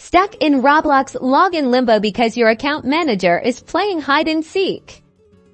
Stuck in Roblox login limbo because your account manager is playing hide and seek?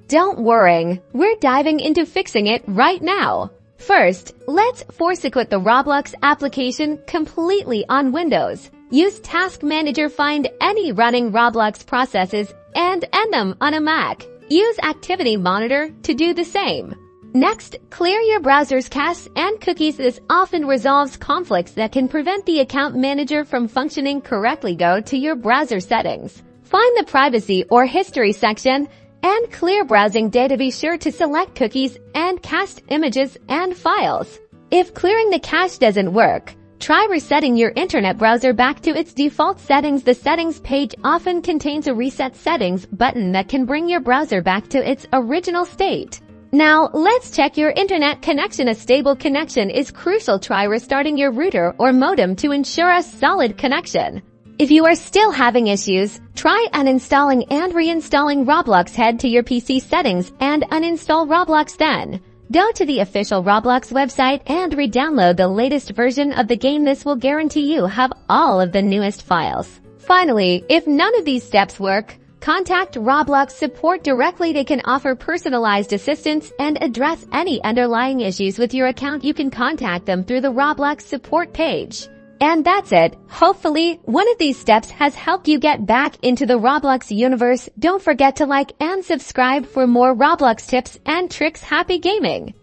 Don't worry, we're diving into fixing it right now. First, let's force quit the Roblox application completely on Windows. Use Task Manager, find any running Roblox processes and end them on a Mac. Use Activity Monitor to do the same. Next, clear your browser's cache and cookies. This often resolves conflicts that can prevent the account manager from functioning correctly. Go to your browser settings. Find the Privacy or History section and clear browsing data. Be sure to select cookies and cached images and files. If clearing the cache doesn't work, try resetting your internet browser back to its default settings. The settings page often contains a reset settings button that can bring your browser back to its original state. Now, let's check your internet connection. A stable connection is crucial. Try restarting your router or modem to ensure a solid connection. If you are still having issues, try uninstalling and reinstalling Roblox. Head to your PC settings and uninstall Roblox. Then, go to the official Roblox website and re-download the latest version of the game. This will guarantee you have all of the newest files. Finally, if none of these steps work, contact Roblox support directly. They can offer personalized assistance and address any underlying issues with your account. You can contact them through the Roblox support page. And that's it. Hopefully, one of these steps has helped you get back into the Roblox universe. Don't forget to like and subscribe for more Roblox tips and tricks. Happy gaming!